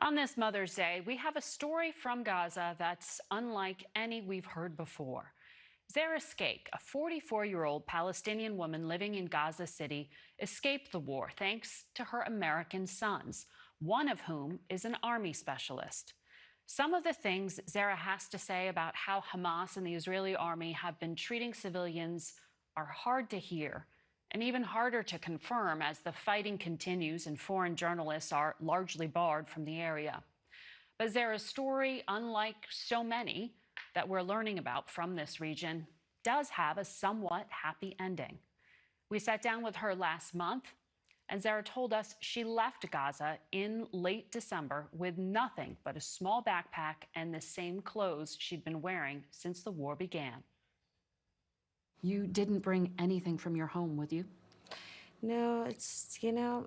On this Mother's Day, we have a story from Gaza that's unlike any we've heard before. Zara Sckak, a 44-year-old Palestinian woman living in Gaza City, escaped the war thanks to her American sons, one of whom is an army specialist. Some of the things Zara has to say about how Hamas and the Israeli army have been treating civilians are hard to hear and even harder to confirm as the fighting continues and foreign journalists are largely barred from the area. But Zara's story, unlike so many that we're learning about from this region, does have a somewhat happy ending. We sat down with her last month, and Zara told us she left Gaza in late December with nothing but a small backpack and the same clothes she'd been wearing since the war began. You didn't bring anything from your home with you? No, it's,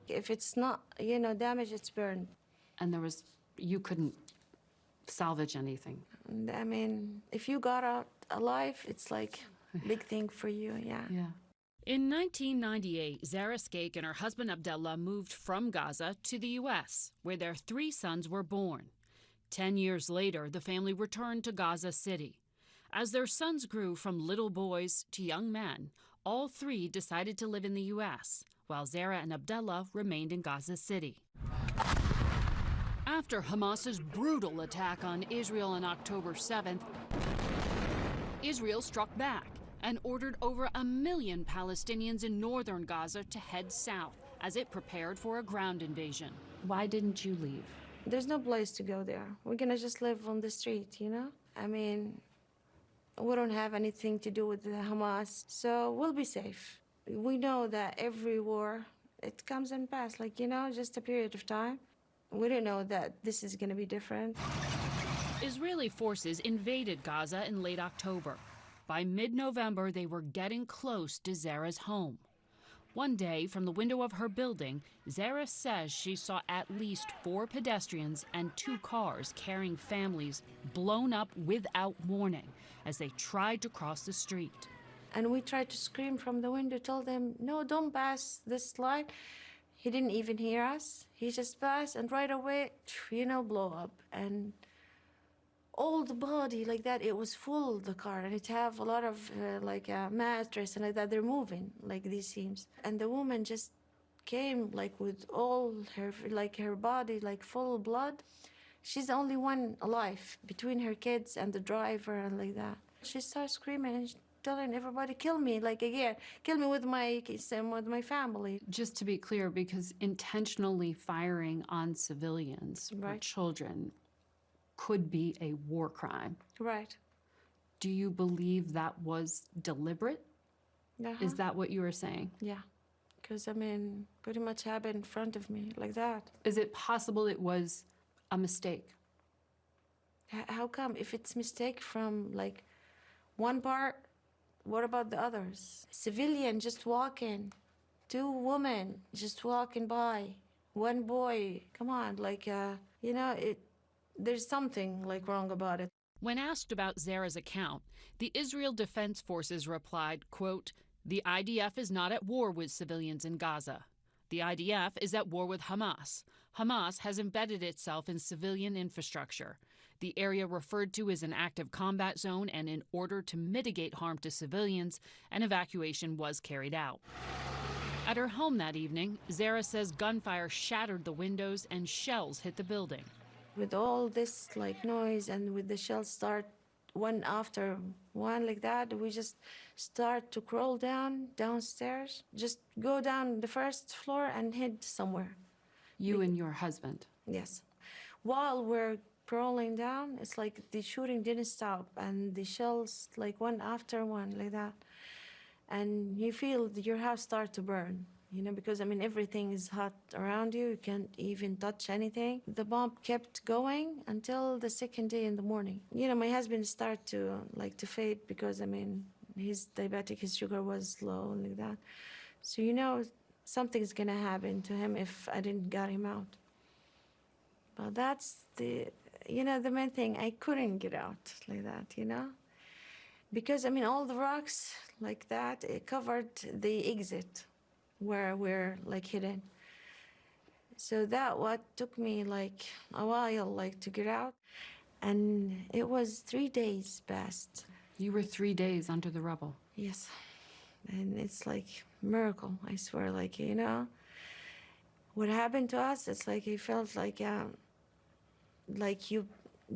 if it's not, damaged, it's burned. And you couldn't salvage anything? And, I mean, if you got out alive, it's like a big thing for you, yeah. In 1998, Zara Sckak and her husband Abdullah moved from Gaza to the U.S., where their 3 sons were born. 10 years later, the family returned to Gaza City. As their sons grew from little boys to young men, all 3 decided to live in the U.S., while Zara and Abdullah remained in Gaza City. After Hamas's brutal attack on Israel on October 7th, Israel struck back and ordered over 1 million Palestinians in northern Gaza to head south as it prepared for a ground invasion. Why didn't you leave? There's no place to go there. We're gonna just live on the street, I mean, we don't have anything to do with the Hamas, so we'll be safe. We know that every war, it comes and passes, just a period of time. We didn't know that this is gonna be different. Israeli forces invaded Gaza in late October. By mid-November, they were getting close to Zara's home. One day, from the window of her building, Zara says she saw at least 4 pedestrians and 2 cars carrying families blown up without warning as they tried to cross the street. And we tried to scream from the window, told him, no, don't pass this line. He didn't even hear us. He just passed, and right away, blow up. And all the body like that, it was full, the car, and it have a lot of a mattress and like that. They're moving like these seams, and the woman just came with all her her body full of blood. She's the only one alive between her kids and the driver and like that. She starts screaming and telling everybody, kill me, again, kill me with my family. Just to be clear, because intentionally firing on civilians or children could be a war crime. Right. Do you believe that was deliberate? Is that what you were saying? Yeah, because, pretty much happened in front of me like that. Is it possible it was a mistake? How come? If it's mistake from, one part, what about the others? Civilian just walking, 2 women just walking by, 1 boy, come on, there's something wrong about it. When asked about Zara's account, the Israel Defense Forces replied, quote, "The IDF is not at war with civilians in Gaza. The IDF is at war with Hamas. Hamas has embedded itself in civilian infrastructure. The area referred to is an active combat zone, and in order to mitigate harm to civilians, an evacuation was carried out." At her home that evening, Zara says gunfire shattered the windows and shells hit the building. With all this noise and with the shells start one after one like that, we just start to crawl downstairs, just go down the first floor and hid somewhere. You and your husband? Yes. While we're crawling down, it's the shooting didn't stop, and the shells one after one like that. And you feel your house start to burn. Because, everything is hot around you. You can't even touch anything. The bomb kept going until the 2nd day in the morning. My husband started to fade because, he's diabetic, his sugar was low and like that. So, something's gonna happen to him if I didn't get him out. But that's the main thing. I couldn't get out like that, Because, all the rocks like that, it covered the exit where we're hidden. So that what took me like a while like to get out. And it was 3 days past. You were 3 days under the rubble. Yes. And it's like miracle, I swear, like, you know, what happened to us, it's like I felt like you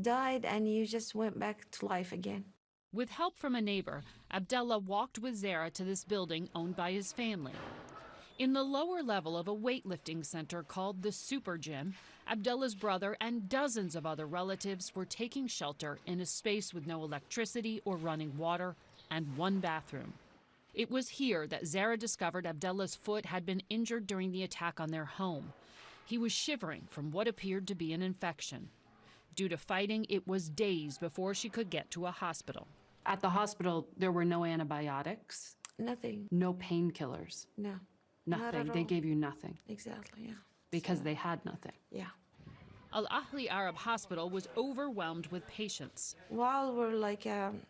died and you just went back to life again. With help from a neighbor, Abdullah walked with Zara to this building owned by his family. In the lower level of a weightlifting center called the Super Gym, Abdullah's brother and dozens of other relatives were taking shelter in a space with no electricity or running water and one bathroom. It was here that Zara discovered Abdullah's foot had been injured during the attack on their home. He was shivering from what appeared to be an infection. Due to fighting, it was days before she could get to a hospital. At the hospital, there were no antibiotics? Nothing. No painkillers? No. Nothing. They gave you nothing? Exactly, yeah. Because they had nothing? Yeah. Al-Ahli Arab Hospital was overwhelmed with patients. While we're like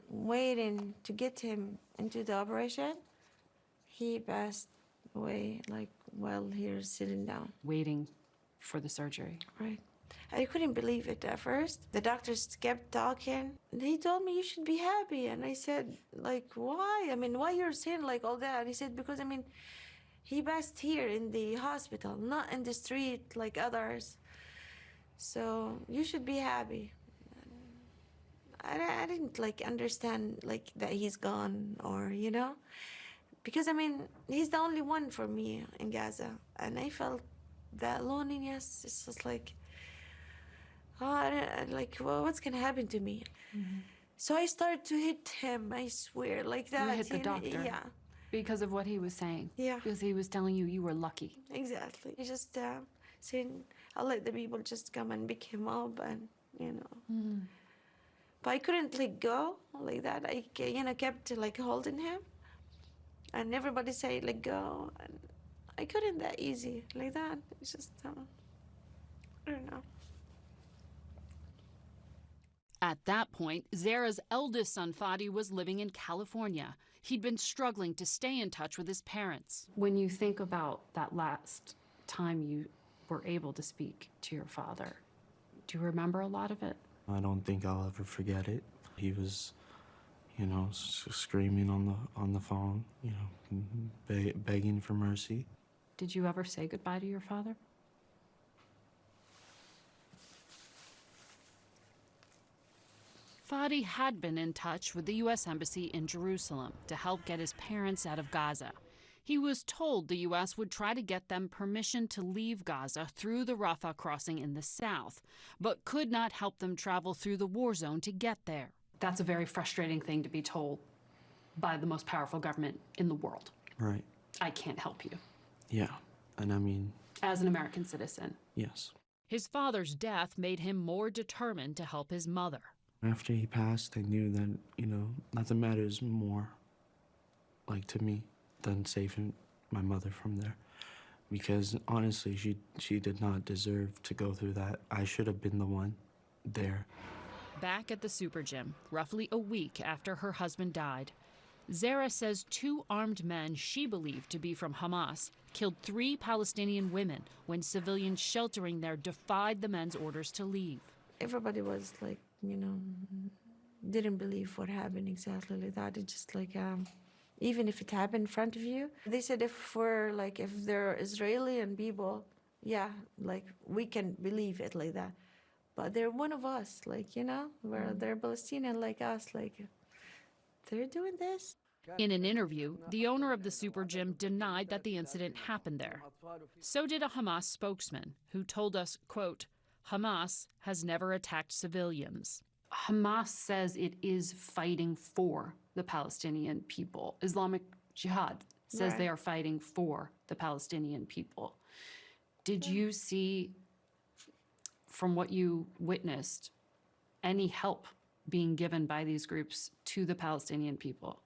waiting to get him into the operation, he passed away like while here sitting down. Waiting for the surgery. Right. I couldn't believe it at first. The doctors kept talking. He told me you should be happy. And I said, like, why? I mean, why you're saying like all that? And he said, because I mean, he passed here in the hospital, not in the street like others. So you should be happy. I didn't like understand like that he's gone or, you know, because I mean, he's the only one for me in Gaza. And I felt that loneliness. It's just like, oh, well, what's gonna happen to me? Mm-hmm. So I started to hit him, I swear, like that. You hit the doctor? Yeah. Because of what he was saying? Yeah. Because he was telling you were lucky? Exactly. He just saying, I'll let the people just come and pick him up and, you know. Mm-hmm. But I couldn't like go like that. I, you know, kept like holding him. And everybody said, let go. And I couldn't that easy like that. It's just, I don't know. At that point, Zara's eldest son, Fadi, was living in California. He'd been struggling to stay in touch with his parents. When you think about that last time you were able to speak to your father, do you remember a lot of it? I don't think I'll ever forget it. He was, you know, screaming on the phone, you know, begging for mercy. Did you ever say goodbye to your father? Fadi had been in touch with the U.S. Embassy in Jerusalem to help get his parents out of Gaza. He was told the U.S. would try to get them permission to leave Gaza through the Rafah crossing in the south, but could not help them travel through the war zone to get there. That's a very frustrating thing to be told by the most powerful government in the world. Right. I can't help you. Yeah, and I mean... As an American citizen. Yes. His father's death made him more determined to help his mother. After he passed, I knew that, you know, nothing matters more, like, to me, than saving my mother from there. Because, honestly, she did not deserve to go through that. I should have been the one there. Back at the Super Gym, roughly a week after her husband died, Zara says 2 armed men she believed to be from Hamas killed 3 Palestinian women when civilians sheltering there defied the men's orders to leave. Everybody was like, you know, didn't believe what happened exactly like that. It's just like, even if it happened in front of you, they said if they're Israeli and people, yeah, like we can believe it like that. But they're one of us, like, you know, where they're Palestinian like us, like they're doing this. In an interview, the owner of the Super Gym denied that the incident happened there. So did a Hamas spokesman who told us, quote, Hamas has never attacked civilians. Hamas says it is fighting for the Palestinian people. Islamic Jihad says they are fighting for the Palestinian people. Did you see, from what you witnessed, any help being given by these groups to the Palestinian people?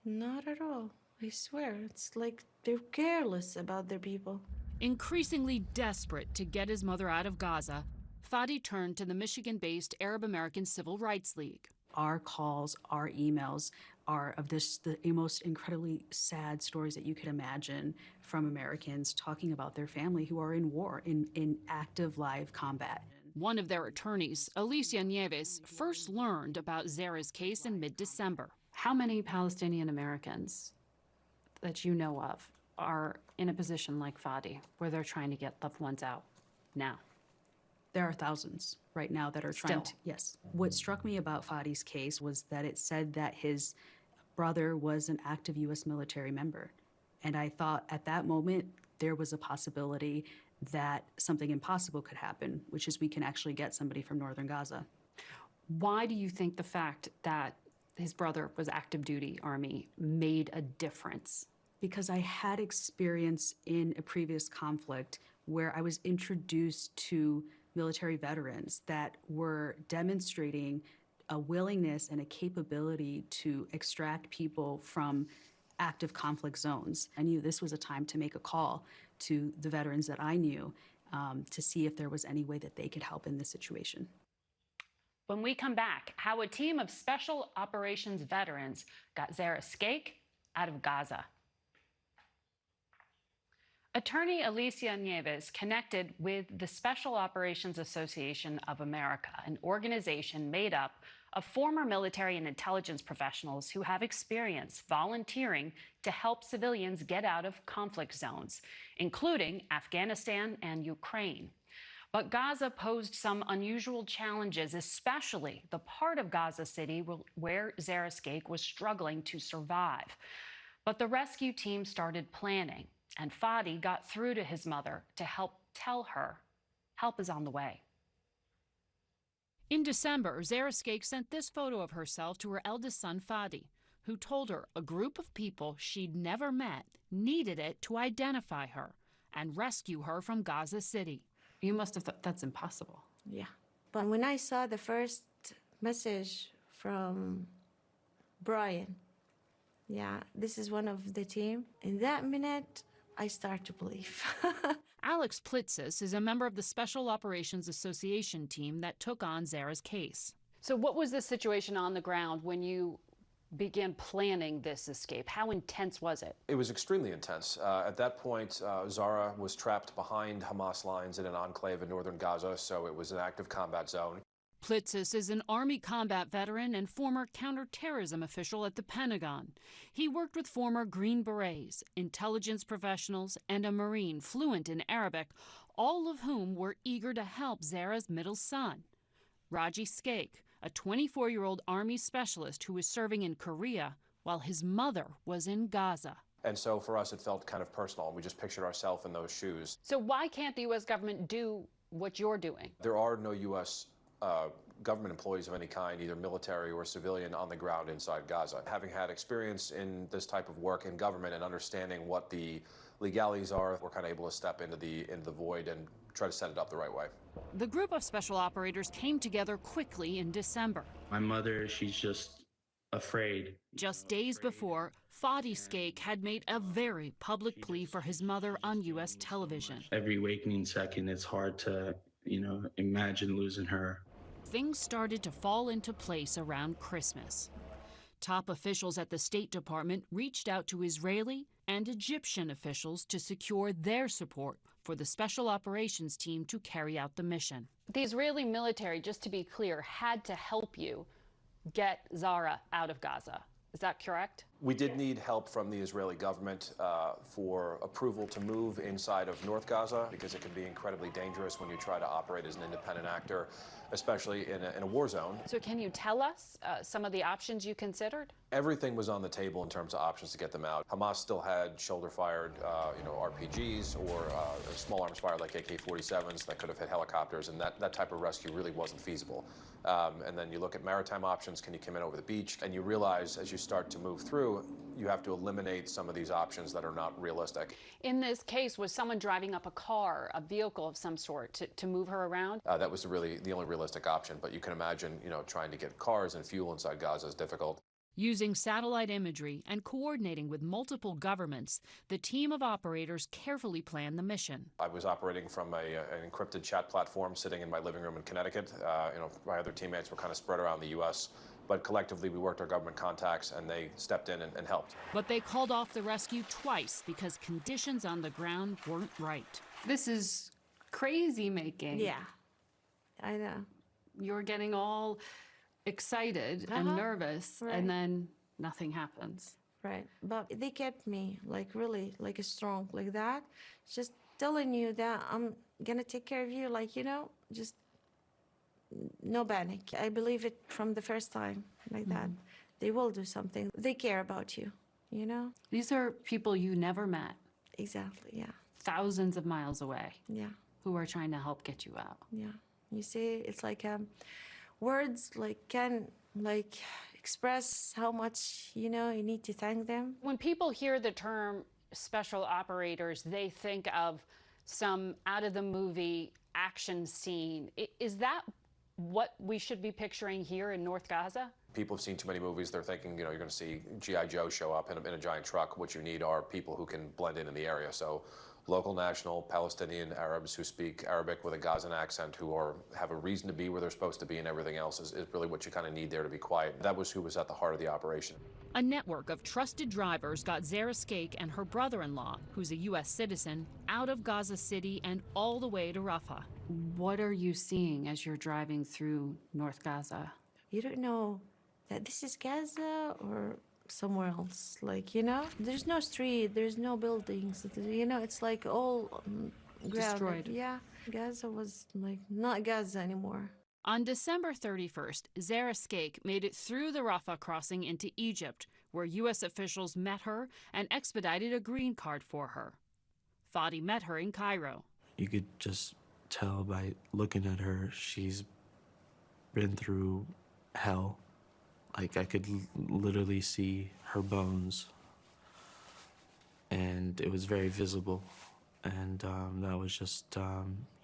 Not at all. I swear. It's like they're careless about their people. Increasingly desperate to get his mother out of Gaza, Fadi turned to the Michigan-based Arab American Civil Rights League. Our calls, our emails, are of the most incredibly sad stories that you could imagine from Americans talking about their family who are in war, in active live combat. One of their attorneys, Alicia Nieves, first learned about Zara's case in mid-December. How many Palestinian Americans that you know of are in a position like Fadi, where they're trying to get loved ones out now? There are thousands right now that are trying to, yes. What struck me about Fadi's case was that it said that his brother was an active U.S. military member. And I thought at that moment, there was a possibility that something impossible could happen, which is we can actually get somebody from northern Gaza. Why do you think the fact that his brother was active duty Army made a difference? Because I had experience in a previous conflict where I was introduced to military veterans that were demonstrating a willingness and a capability to extract people from active conflict zones. I knew this was a time to make a call to the veterans that I knew to see if there was any way that they could help in this situation. When we come back, how a team of Special Operations veterans got Zara Sckak out of Gaza. Attorney Alicia Nieves connected with the Special Operations Association of America, an organization made up of former military and intelligence professionals who have experience volunteering to help civilians get out of conflict zones, including Afghanistan and Ukraine. But Gaza posed some unusual challenges, especially the part of Gaza City where Zara Sckak was struggling to survive. But the rescue team started planning, and Fadi got through to his mother to help tell her help is on the way. In December, Zara Sckak sent this photo of herself to her eldest son, Fadi, who told her a group of people she'd never met needed it to identify her and rescue her from Gaza City. You must have thought that's impossible. Yeah. But when I saw the first message from Brian, yeah, this is one of the team, in that minute, I start to believe. Alex Plitzis is a member of the Special Operations Association team that took on Zara's case. So what was the situation on the ground when you began planning this escape? How intense was it? It was extremely intense. At that point, Zara was trapped behind Hamas lines in an enclave in northern Gaza, so it was an active combat zone. Plitzis is an Army combat veteran and former counterterrorism official at the Pentagon. He worked with former Green Berets, intelligence professionals, and a Marine fluent in Arabic, all of whom were eager to help Zara's middle son. Raji Sckak, a 24-year-old Army specialist who was serving in Korea while his mother was in Gaza. And so for us, it felt kind of personal, and we just pictured ourselves in those shoes. So why can't the U.S. government do what you're doing? There are no U.S. Government employees of any kind, either military or civilian, on the ground inside Gaza. Having had experience in this type of work in government and understanding what the legalities are, we're kind of able to step into the void and try to set it up the right way. The group of special operators came together quickly in December. My mother, she's just afraid. Just days before, Fadi Sckak had made a very public plea for his mother on U.S. television. Every waking second, it's hard to, imagine losing her. Things started to fall into place around Christmas. Top officials at the State Department reached out to Israeli and Egyptian officials to secure their support for the Special Operations team to carry out the mission. The Israeli military, just to be clear, had to help you get Zara out of Gaza. Is that correct? We did need help from the Israeli government for approval to move inside of North Gaza, because it can be incredibly dangerous when you try to operate as an independent actor, especially in a war zone. So can you tell us some of the options you considered? Everything was on the table in terms of options to get them out. Hamas still had shoulder-fired, RPGs or small arms fired like AK-47s that could have hit helicopters, and that type of rescue really wasn't feasible. And then you look at maritime options. Can you come in over the beach? And you realize as you start to move through, you have to eliminate some of these options that are not realistic. In this case, was someone driving up a car, a vehicle of some sort, to move her around? That was really the only realistic option. But you can imagine, trying to get cars and fuel inside Gaza is difficult. Using satellite imagery and coordinating with multiple governments, the team of operators carefully planned the mission. I was operating from an encrypted chat platform sitting in my living room in Connecticut. My other teammates were kind of spread around the U.S. But collectively, we worked our government contacts, and they stepped in and helped. But they called off the rescue twice because conditions on the ground weren't right. This is crazy making. Yeah, I know. You're getting all excited and nervous, Right. and then nothing happens. Right, but they kept me like really like strong like that, just telling you that I'm gonna take care of you, like, you know, just no panic. I believe it from the first time like that. They will do something. They care about you, you know? These are people you never met, Exactly, yeah, thousands of miles away, yeah, who are trying to help get you out. yeah. You see, it's like words like can like express how much, you know, you need to thank them. When people hear the term special operators, they think of some out-of-the-movie action scene. Is that what we should be picturing here in North Gaza? People have seen too many movies. They're thinking, you know, you're going to see G.I. Joe show up in a giant truck. What you need are people who can blend in the area. So local, national, Palestinian Arabs who speak Arabic with a Gazan accent, who have a reason to be where they're supposed to be, and everything else is really what you kind of need there to be quiet. That was who was at the heart of the operation. A network of trusted drivers got Zara Sckak and her brother-in-law, who's a U.S. citizen, out of Gaza City and all the way to Rafah. What are you seeing as you're driving through North Gaza? You don't know that this is Gaza or somewhere else, like, you know, there's no street, there's no buildings, you know, it's like all ground. Destroyed. Yeah, Gaza was like not Gaza anymore. On December 31st, Zara Sckak made it through the Rafah crossing into Egypt, where U.S. officials met her and expedited a green card for her. Fadi met her in Cairo. You could just tell by looking at her, she's been through hell. Like, I could literally see her bones, and it was very visible. And that was just,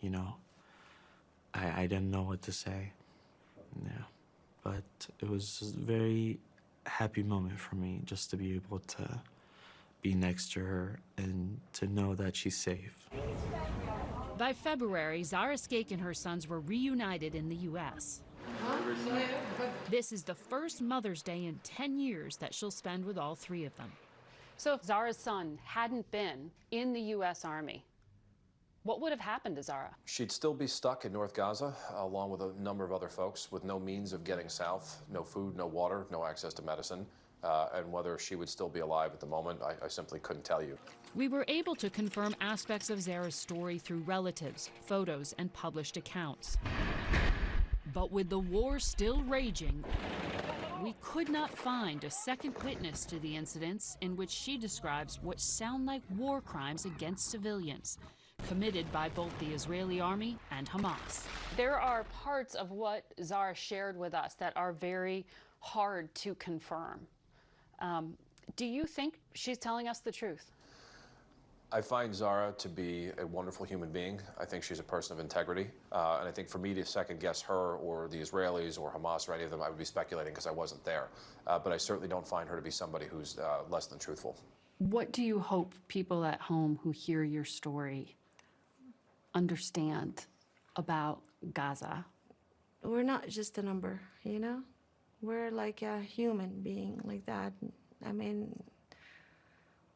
you know, I didn't know what to say. Yeah, but it was a very happy moment for me just to be able to be next to her and to know that she's safe. By February, Zara Sckak and her sons were reunited in the U.S. This is the first Mother's Day in 10 years that she'll spend with all three of them. So if Zara's son hadn't been in the U.S. Army, what would have happened to Zara? She'd still be stuck in North Gaza, along with a number of other folks, with no means of getting south, no food, no water, no access to medicine. And whether she would still be alive at the moment, I simply couldn't tell you. We were able to confirm aspects of Zara's story through relatives, photos, and published accounts. But with the war still raging, we could not find a second witness to the incidents in which she describes what sound like war crimes against civilians, committed by both the Israeli army and Hamas. There are parts of what Zara shared with us that are very hard to confirm. Do you think she's telling us the truth? I find Zara to be a wonderful human being. I think she's a person of integrity. And I think for me to second guess her or the Israelis or Hamas or any of them, I would be speculating because I wasn't there. But I certainly don't find her to be somebody who's less than truthful. What do you hope people at home who hear your story understand about Gaza? We're not just a number, you know? We're like a human being like that. I mean,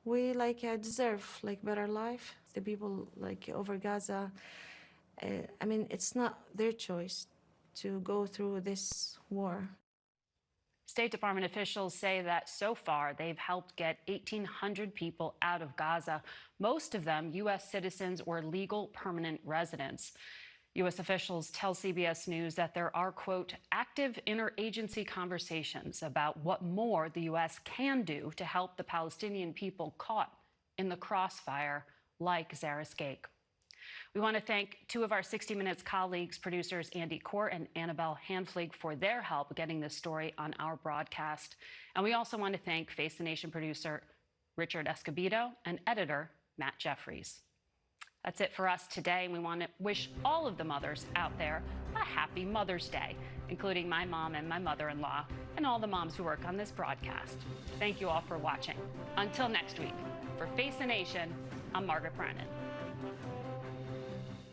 we like deserve like better life. The people like over Gaza, I mean, it's not their choice to go through this war. State Department officials say that so far they've helped get 1,800 people out of Gaza, most of them U.S. citizens or legal permanent residents. U.S. officials tell CBS News that there are, quote, active interagency conversations about what more the U.S. can do to help the Palestinian people caught in the crossfire like Zara Sckak. We want to thank two of our 60 Minutes colleagues, producers Andy Court and Annabelle Hanflig, for their help getting this story on our broadcast. And we also want to thank Face the Nation producer Richard Escobedo and editor Matt Jeffries. That's it for us today. We want to wish all of the mothers out there a happy Mother's Day, including my mom and my mother-in-law, and all the moms who work on this broadcast. Thank you all for watching. Until next week, for Face the Nation, I'm Margaret Brennan.